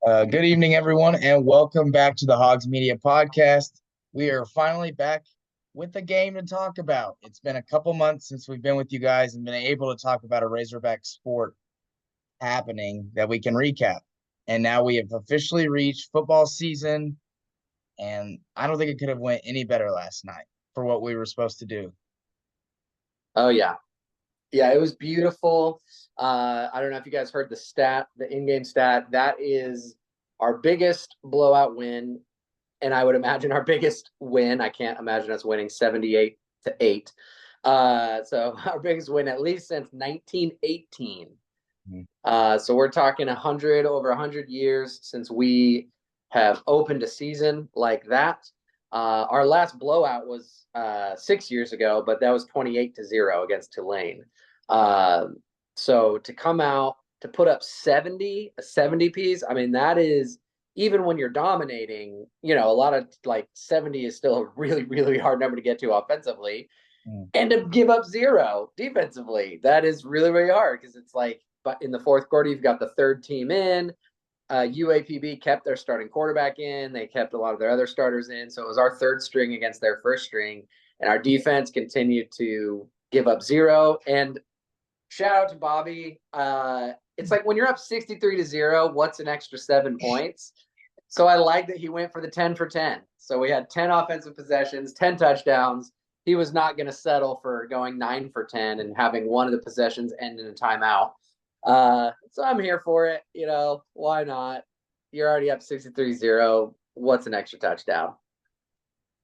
Good evening, everyone, and welcome back to the Hogs Media Podcast. We are finally back with a game to talk about. It's been a couple months since we've been with you guys and been able to talk about a Razorback sport happening that we can recap. And now we have officially reached football season, and I don't think it could have went any better last night for what we were supposed to do. Oh yeah. Yeah, it was beautiful. I don't know if you guys heard the in-game stat. That is our biggest blowout win, and I would imagine our biggest win. I can't imagine us winning 78-8. So our biggest win at least since 1918. Mhm. So we're talking over 100 years since we have opened a season like that. Our last blowout was 6 years ago, but that was 28-0 against Tulane. Uh, so to come out to put up 70 piece, I mean, that is even when you're dominating, a lot of like 70 is still a really, really hard number to get to offensively. Mm. And to give up 0 defensively, that is really, really hard because it's like, but in the fourth quarter, you've got the third team in. Uapb kept their starting quarterback in. They kept a lot of their other starters in. So it was our third string against their first string. And our defense continued to give up 0. And shout out to Bobby. It's like when you're up 63-0, what's an extra 7 points? So I like that he went for the 10 for 10. So we had 10 offensive possessions, 10 touchdowns. He was not going to settle for going 9 for 10 and having one of the possessions end in a timeout. So I'm here for it. Why not? You're already up 63-0. What's an extra touchdown?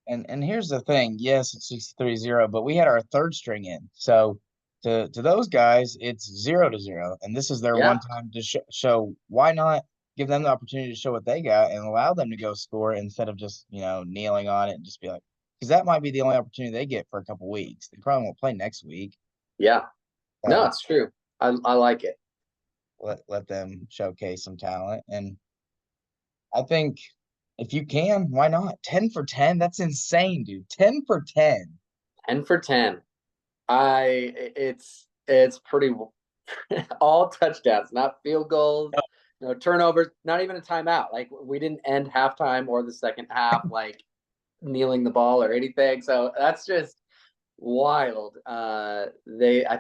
And here's the thing. Yes, it's 63-0, but we had our third string in. So to those guys, it's 0-0. And this is their Yeah. one time to show why not give them the opportunity to show what they got and allow them to go score instead of just, kneeling on it and just be like, because that might be the only opportunity they get for a couple weeks. They probably won't play next week. Yeah. No, So it's true. I like it. let them showcase some talent. And I think if you can, why not? 10 for 10? That's insane, dude. 10 for 10. 10 for 10. It's pretty all touchdowns, not field goals, no turnovers, not even a timeout. Like we didn't end halftime or the second half like kneeling the ball or anything. So that's just wild. I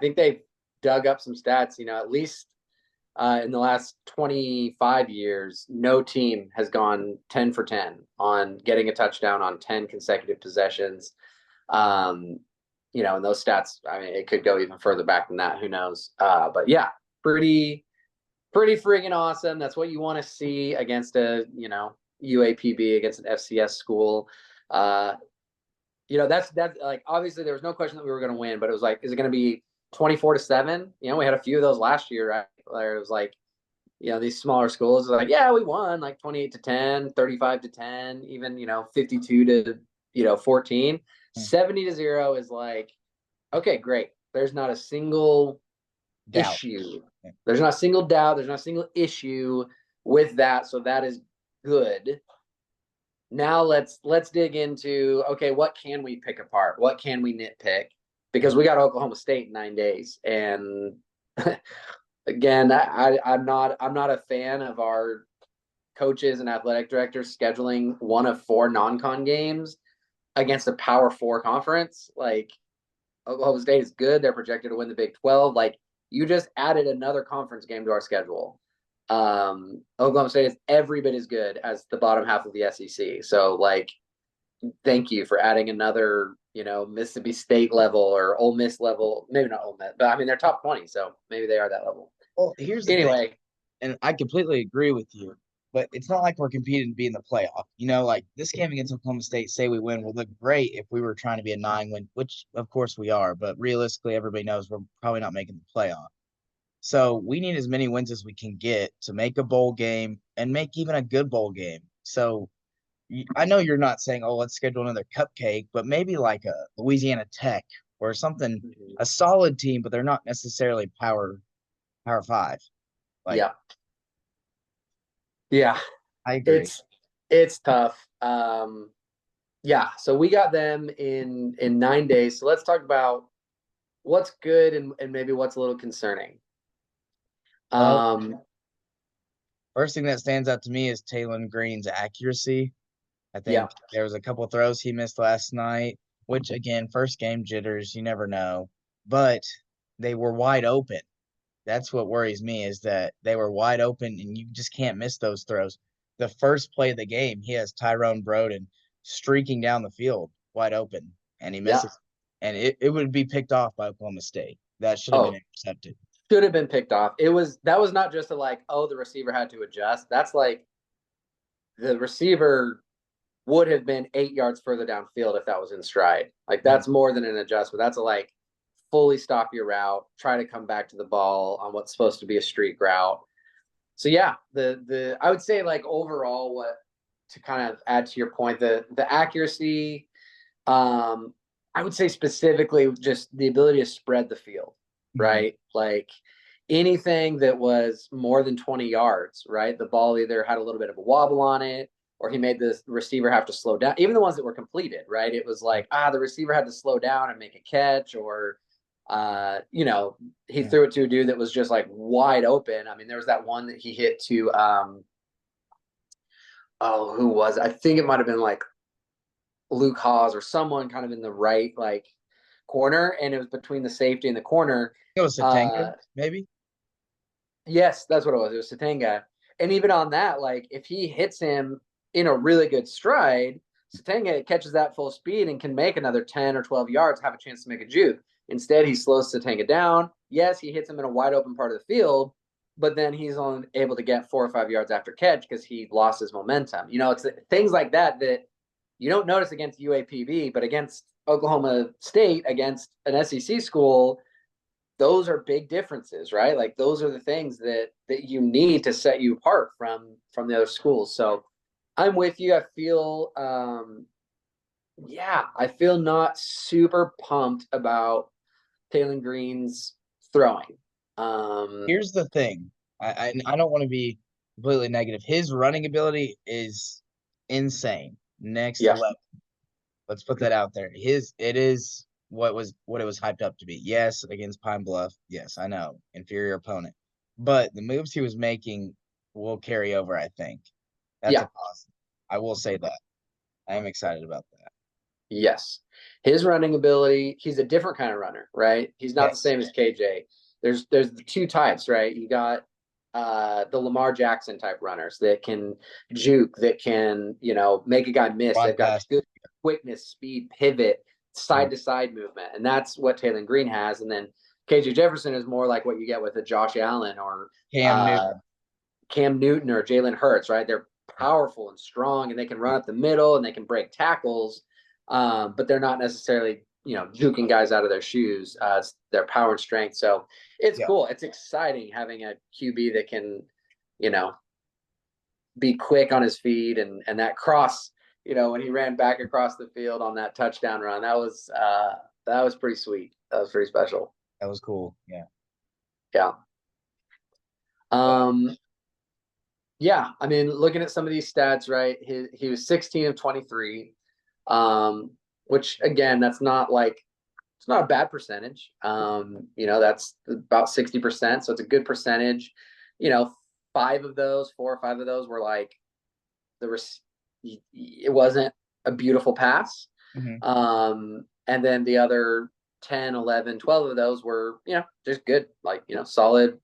think they've dug up some stats. At least in the last 25 years, no team has gone 10 for 10 on getting a touchdown on 10 consecutive possessions. Um, and those stats, I mean, it could go even further back than that. Who knows? But yeah, pretty friggin' awesome. That's what you want to see against a, UAPB, against an FCS school. That's like, obviously there was no question that we were going to win, but it was like, is it going to be 24-7? We had a few of those last year, right? Where it was like, these smaller schools are like, yeah, we won like 28-10, 35-10, even, 52-14. 70-0 is like, okay, great. There's not a single Doubt. issue. There's not a single doubt. There's not a single issue with that. So that is good. Now let's dig into, okay, what can we pick apart? What can we nitpick? Because we got Oklahoma State in 9 days. And again, I'm not a fan of our coaches and athletic directors scheduling one of 4 non-con games against a Power 4 conference. Like, Oklahoma State is good. They're projected to win the Big 12. Like, you just added another conference game to our schedule. Oklahoma State is every bit as good as the bottom half of the SEC. So, like, thank you for adding another, Mississippi State level or Ole Miss level. Maybe not Ole Miss, but I mean, they're top 20, so maybe they are that level. Well, here's the thing, Anyway, and I completely agree with you, but it's not like we're competing to be in the playoff. Like this game against Oklahoma State, say we win, will look great if we were trying to be a 9-win, which of course we are, but realistically, everybody knows we're probably not making the playoff. So we need as many wins as we can get to make a bowl game and make even a good bowl game. So I know you're not saying, oh, let's schedule another cupcake, but maybe like a Louisiana Tech or something, a solid team, but they're not necessarily power five. Like, yeah, yeah, I agree. it's tough. Yeah, so we got them in 9 days. So let's talk about what's good and maybe what's a little concerning. Well, Um, First thing that stands out to me is Taylon Green's accuracy. I Yeah. think there was a couple throws he missed last night, which again, first game jitters, you never know. But they were wide open. That's what worries me is that they were wide open and you just can't miss those throws. The first play of the game, he has Tyrone Broden streaking down the field wide open and he Yeah. misses. And it would be picked off by Oklahoma State. That should have been Oh, intercepted. should have been picked off. That was not just a like, oh, the receiver had to adjust. That's like the receiver would have been 8 yards further downfield if that was in stride. Like Mhm. that's more than an adjustment. That's a like fully stop your route, try to come back to the ball on what's supposed to be a streak route. So yeah, the I would say like overall what to kind of add to your point, the accuracy, I would say specifically just the ability to spread the field, Mhm. right? Like anything that was more than 20 yards, right? The ball either had a little bit of a wobble on it or he made the receiver have to slow down. Even the ones that were completed, right? It was like, the receiver had to slow down and make a catch or he Yeah. threw it to a dude that was just like wide open. I mean, there was that one that he hit to who was it? I think it might have been like Luke Haas or someone kind of in the right like corner, and it was between the safety and the corner. It was Satenga, Uh, maybe. yes, that's what it was. It was Satanga, and even on that, like if he hits him in a really good stride, Satanga catches that full speed and can make another 10 or 12 yards, have a chance to make a juke. Instead, he slows Satanga down. Yes, he hits him in a wide open part of the field, but then he's only able to get 4 or 5 yards after catch because he lost his momentum. It's things like that that you don't notice against UAPB, but against Oklahoma State, against an SEC school, those are big differences, right? Like those are the things that you need to set you apart from the other schools. So I'm with you. I feel I feel not super pumped about Taylon Green's throwing. Here's the thing. I don't want to be completely negative. His running ability is insane. Next Yeah. level. Let's put that out there. It is what it was hyped up to be. Yes, against Pine Bluff. Yes, I know. Inferior opponent. But the moves he was making will carry over, I think. That's a Yeah. positive. I will say that. I am excited about that. Yes. His running ability, he's a different kind of runner, right? He's not the Yes. same as KJ. There's the two types, right? You got the Lamar Jackson type runners that can juke, that can, make a guy miss. Run They've got past. good quickness, speed, pivot, Mhm. side to side movement. And that's what Taylon Green has. And then KJ Jefferson is more like what you get with a Josh Allen or Cam uh, Newton. Cam Newton or Jalen Hurts, right? They're powerful and strong and they can run up the middle and they can break tackles, but they're not necessarily, juking guys out of their shoes. It's their power and strength. So it's Yeah. cool. It's exciting having a QB that can, you know, be quick on his feet and that cross, when he ran back across the field on that touchdown run, that was pretty sweet. That was pretty special. That was cool. Yeah. Yeah. But Um, Yeah, I mean, looking at some of these stats, right? He was 16 of 23, um, which again, that's not like it's not a bad percentage. That's about 60%, so it's a good percentage. You know, 4 or 5 of those were like it wasn't a beautiful pass. mhm. And then the other 10, 11, 12 of those were, just good, like, solid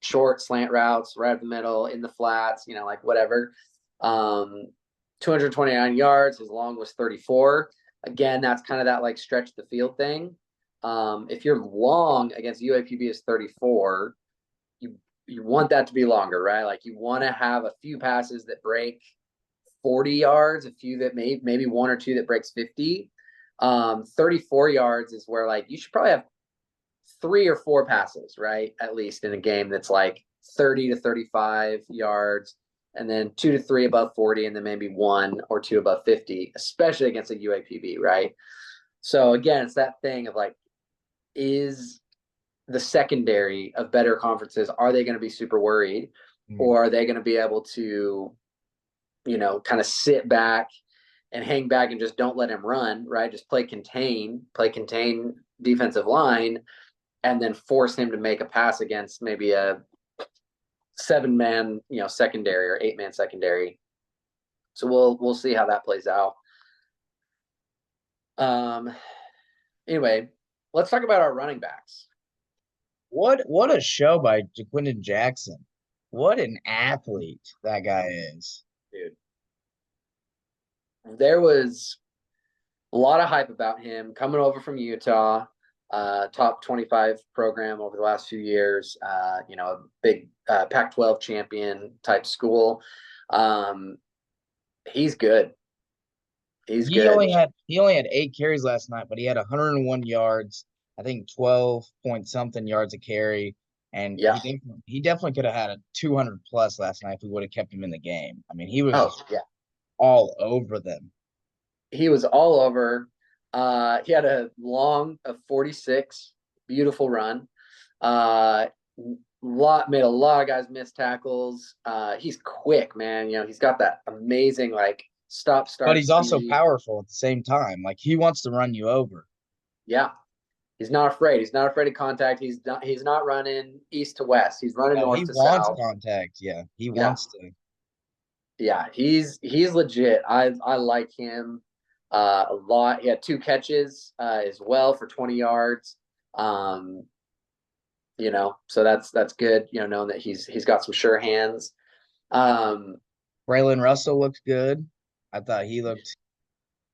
short slant routes right up the middle in the flats, like whatever. Um, 229 yards. His long was 34. Again, that's kind of that like stretch the field thing. If your long against UAPB is 34, you want that to be longer, right? Like you want to have a few passes that break 40 yards, a few that maybe one or two that breaks 50. 34 yards is where like you should probably have 3 or 4 passes, right? At least in a game that's like 30 to 35 yards, and then 2 to 3 above 40, and then maybe 1 or 2 above 50, especially against a UAPB, right? So again, it's that thing of like, is the secondary of better conferences, are they going to be super worried? Mhm. Or are they going to be able to, kind of sit back and hang back and just don't let him run, right? Just play contain defensive line, and then force him to make a pass against maybe a 7-man, secondary or 8-man secondary. So we'll see how that plays out. Um, anyway, let's talk about our running backs. What a show by Jaquindon Jackson. What an athlete that guy is. Dude, there was a lot of hype about him coming over from Utah, top 25 program over the last few years, a big Pac-12 champion type school. He's good. He's good. He only had 8 carries last night, but he had 101 yards, I think 12 point something yards a carry. And Yeah. he definitely could have had a 200 plus last night if we would have kept him in the game. I mean, he was Oh, just yeah. all over them. He was all over. He had a 46, beautiful run. Made a lot of guys miss tackles. He's quick, man. He's got that amazing like stop But start he's also speed. powerful at the same time. Like he wants to run you over. Yeah, he's not afraid. He's not afraid of contact. He's not running east to west. He's running No, he north to wants south. contact. Yeah, he Yeah, wants to. yeah. He's legit. I like him a lot. He had 2 catches as well for 20 yards. Um, so that's good. Knowing that he's got some sure hands. Um, Braylon Russell looked good. I thought he looked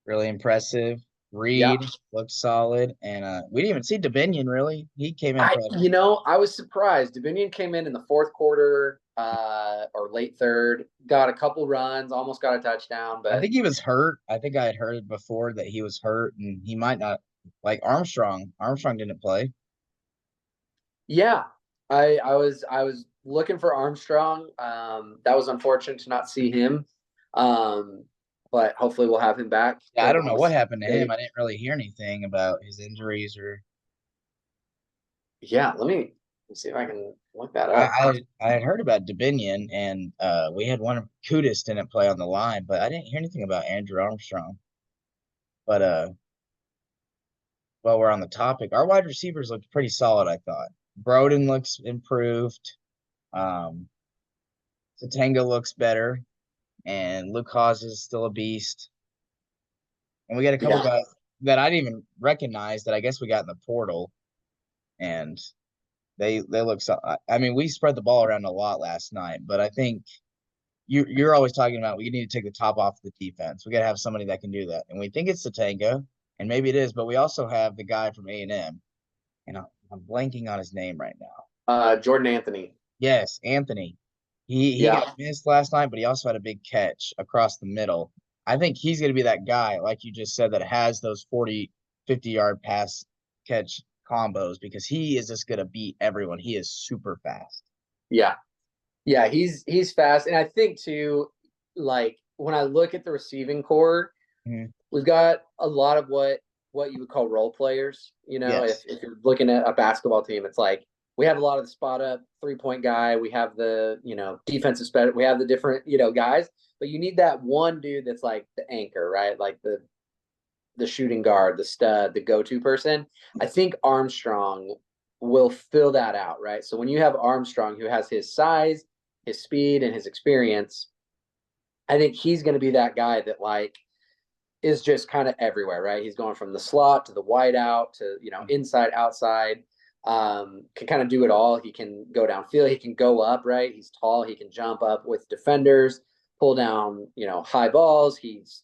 really impressive. yeah. Reed looked solid, and we didn't even see Dominion really. He came in I for like you know I was surprised. Dominion came in the fourth quarter or late third, got a couple runs, almost got a touchdown, I but think he was hurt. I think I had heard before that he was hurt and he might not like Armstrong. Armstrong didn't play. yeah, I was looking for Armstrong. That was unfortunate to not see him. Um, but hopefully we'll have him back Yeah, for I don't know Oklahoma what happened to him. State. I didn't really hear anything about his injuries or Yeah, let me see if I can look that I up. I had heard about Dominion and we had one of Kudus didn't play on the line, but I didn't hear anything about Andrew Armstrong. But while we're on the topic, our wide receivers looked pretty solid, I thought. Broden looks improved. Um, Satanga looks better, and Luke Haas is still a beast. And we got a couple Yeah, guys that I didn't even recognize that I guess we got in the portal, and they look so. I mean, we spread the ball around a lot last night, but I think you're always talking about we need to take the top off the defense. We got to have somebody that can do that, and we think it's Satanga, and maybe it is, but we also have the guy from A&M, and I'm blanking on his name right now. Jordan Anthony. Yes, Anthony. He Yeah, got missed last night, but he also had a big catch across the middle. I think he's going to be that guy, like you just said, that has those 40, 50-yard pass catch combos because he is just going to beat everyone. He is super fast. yeah. Yeah, he's fast, and I think too, like when I look at the receiving core, Mhm. we've got a lot of what you would call role players. If Yes. if you're looking at a basketball team, it's like we have a lot of the spot up 3-point guy, we have the defensive special, we have the different guys, but you need that one dude that's like the anchor, right? Like the shooting guard, the stud, the go-to person. I think Armstrong will fill that out, right? So when you have Armstrong who has his size, his speed, and his experience, I think he's going to be that guy that like is just kind of everywhere, right? He's going from the slot to the wide out to inside, outside. Can kind of do it all. He can go downfield. He can go up, right? He's tall. He can jump up with defenders, pull down, high balls. He's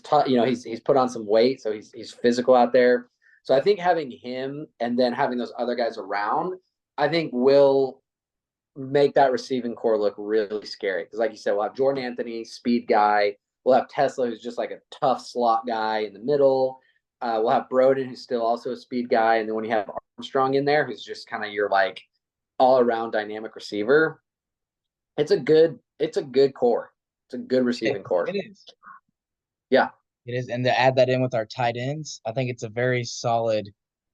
taught, he's put on some weight, so he's physical out there. So I think having him and then having those other guys around, I think will make that receiving core look really scary. Because like you said, we'll have Jordan Anthony, speed guy. We'll have Tesla, who's just like a tough slot guy in the middle. We'll have Broden, who's still also a speed guy, and then when you have Armstrong in there, who's just kind of your like all around dynamic receiver. It's a good core. It's a good receiving core. It is. Yeah. It is. And to add that in with our tight ends, I think it's a very solid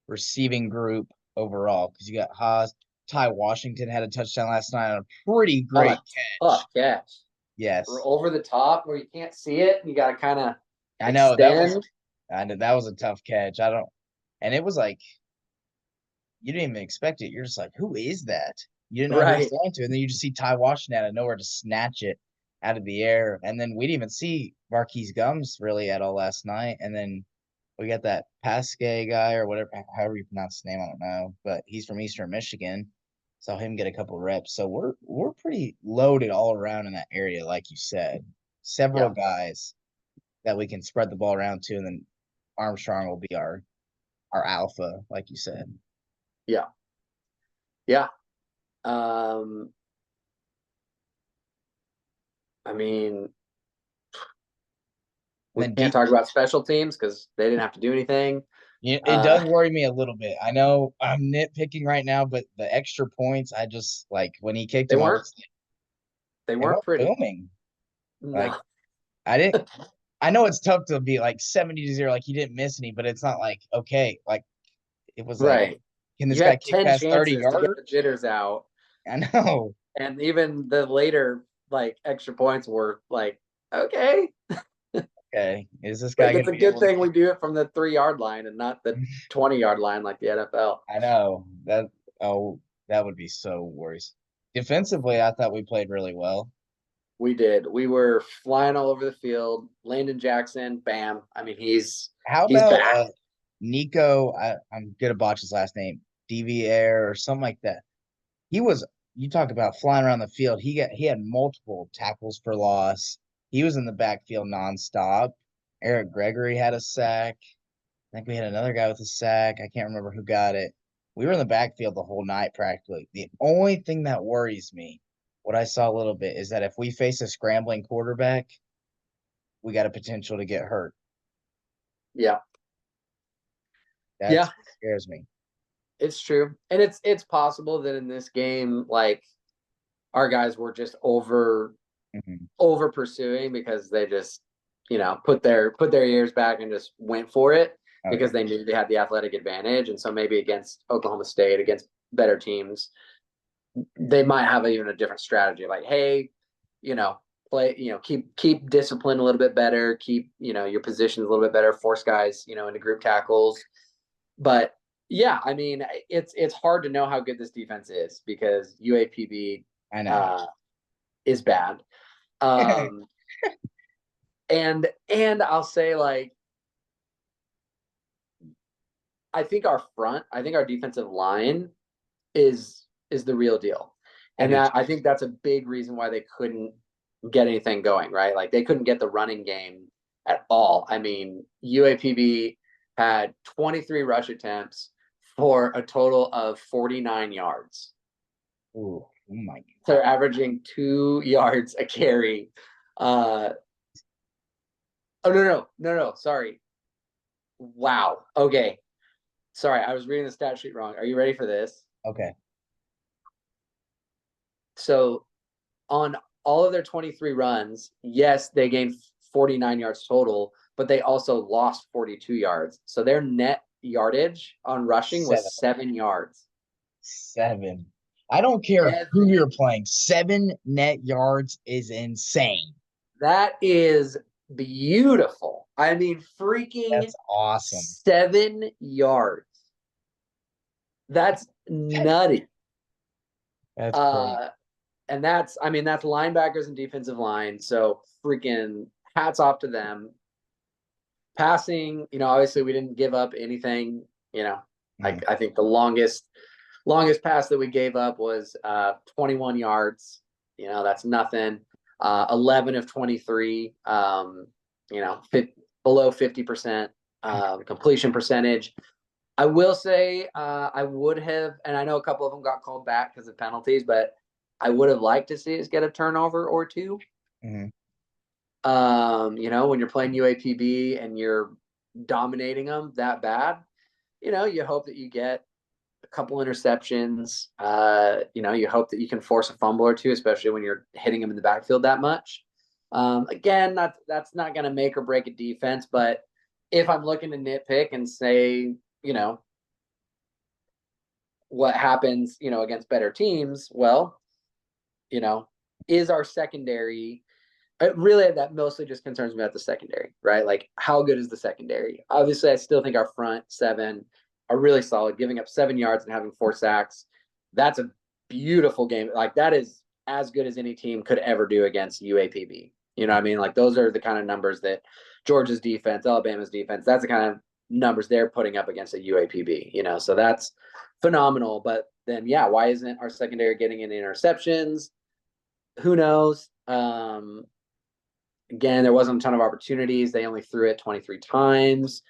receiving group overall because you got Haas. Ty Washington had a touchdown last night on a pretty On great a catch. tough catch. We're Yes. over the top where you can't see it. You got to kind of I know extend. that was a tough catch. And it was like you didn't even expect it. You're just like, who is that? You didn't know who was Right. going to, and then you just see Ty Washington out of nowhere to snatch it out of the air, and then we didn't even see Marquise Gums really at all last night, and then we got that Pasquet guy or whatever, however you pronounce his name, I don't know, but he's from Eastern Michigan. Saw him get a couple reps, so we're pretty loaded all around in that area, like you said. Several Yeah. guys that we can spread the ball around to, and then Armstrong will be our alpha, like you said. Yeah. Yeah. Um, I mean, And we then can't talk about special teams because they didn't have to do anything. it does worry me a little bit. I know I'm nitpicking right now, but the extra points, I just like when he kicked They him, I weren't was they they weren't weren't pretty. booming. Like No. I didn't. I know it's tough to be like 70-0, like he didn't miss any, but it's not like okay, like it was like, Right. can this You guy had kick 10 past 30 chances to get yards? the jitters out. I know. And even the later like extra points were like, okay. Okay, is this guy Like going it's to a be good able to thing we kick? do it from the 3 yard line and not the 20 yard line like the NFL. I know that. Oh, that would be so worrisome. Defensively, I thought we played really well. We did. We were flying all over the field. Landon Jackson, bam. I mean, How he's about back. Nico? I'm gonna botch his last name, DVR or something like that. He was. You talk about flying around the field. He had multiple tackles for loss. He was in the backfield nonstop. Eric Gregory had a sack. I think we had another guy with a sack. I can't remember who got it. We were in the backfield the whole night practically. The only thing that worries me, what I saw a little bit, is that if we face a scrambling quarterback, we got a potential to get hurt. Yeah. That's Yeah, what scares me. it's true. And it's possible that in this game, like our guys were just Mhm. over pursuing because they just, put their ears back and just went for it Oh because yeah. they knew they had the athletic advantage. And so maybe against Oklahoma State, against better teams, they might have even a different strategy. Like, hey, you know, play, keep discipline a little bit better, keep, your positions a little bit better, force guys, into group tackles. But yeah, I mean, it's hard to know how good this defense is because UAPB I know. uh, is bad. Um, and I'll say like I think our defensive line is the real deal. I And do that too. I think that's a big reason why they couldn't get anything going, right? Like they couldn't get the running game at all. I mean, UAPB had 23 rush attempts for a total of 49 yards. Ooh, oh my They're God. averaging 2 yards a carry. Uh, oh no, sorry. Wow. Okay. Sorry, I was reading the stat sheet wrong. Are you ready for this? Okay. So on all of their 23 runs, yes, they gained 49 yards total, but they also lost 42 yards. So their net yardage on rushing Seven. was 7 yards. 7. I don't care who 7. you're playing. 7 net yards is insane. That is beautiful. I mean, freaking That's awesome. 7 yards. That's nutty. That's crazy. Uh, and that's linebackers and defensive line. So freaking hats off to them. Passing, obviously we didn't give up anything. Mhm. I think the longest pass that we gave up was 21 yards. That's nothing. 11 of 23. Below 50% completion percentage. I will say I would have, and I know a couple of them got called back because of penalties, but I would have liked to see us get a turnover or two. Mhm. When you're playing UAPB and you're dominating them that bad, you hope that you get a couple interceptions. You hope that you can force a fumble or two, especially when you're hitting them in the backfield that much. Again, that's not going to make or break a defense, but if I'm looking to nitpick and say, what happens, against better teams, well, you know, is our secondary really that mostly just concerns me about the secondary, right? Like how good is the secondary? Obviously, I still think our front seven are really solid, giving up 7 yards and having 4 sacks. That's a beautiful game. Like that is as good as any team could ever do against UAPB. You know what I mean? Like those are the kind of numbers that Georgia's defense, Alabama's defense, that's the kind of numbers they're putting up against a UAPB, you know, so that's phenomenal. But then, yeah, why isn't our secondary getting any interceptions? Who knows? Again, there wasn't a ton of opportunities. They only threw it 23 times.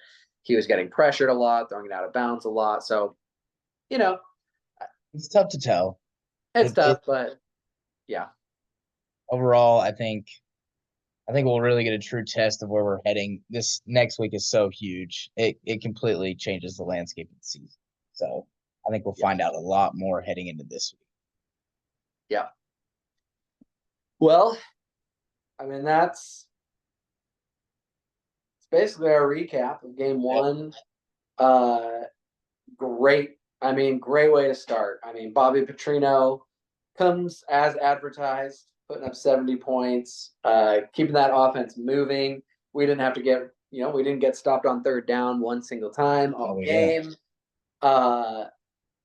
He was getting pressured a lot, throwing it out of bounds a lot. So, you know, It's tough to tell. it's It tough, but yeah. overall, I think we'll really get a true test of where we're heading. This next week is so huge. It completely changes the landscape of the season. So I think we'll Yeah. find out a lot more heading into this week. Yeah. Well, I mean, it's basically our recap of game Yep. one. Great. I mean, great way to start. I mean, Bobby Petrino comes as advertised, putting up 70 points, keeping that offense moving. We didn't have to get, we didn't get stopped on third down one single time all Oh yeah. game. Uh,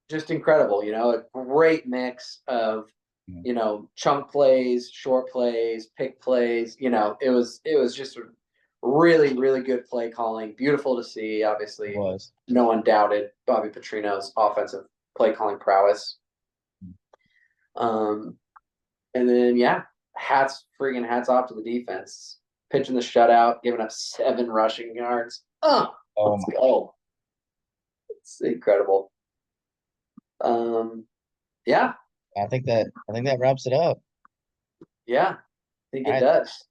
just incredible, a great mix of, Mhm. chunk plays, short plays, pick plays. It was just a really, really good play calling. Beautiful to see. It Obviously, was. no one doubted Bobby Petrino's offensive play calling prowess. Um, and then yeah, hats off to the defense. Pitching the shutout, giving up 7 rushing yards. Oh Let's my. go. It's incredible. Yeah, I think that wraps it up. yeah, I think All it right. does.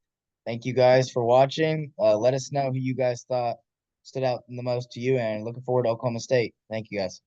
Thank you guys for watching. Let us know who you guys thought stood out the most to you, and looking forward to Oklahoma State. Thank you guys.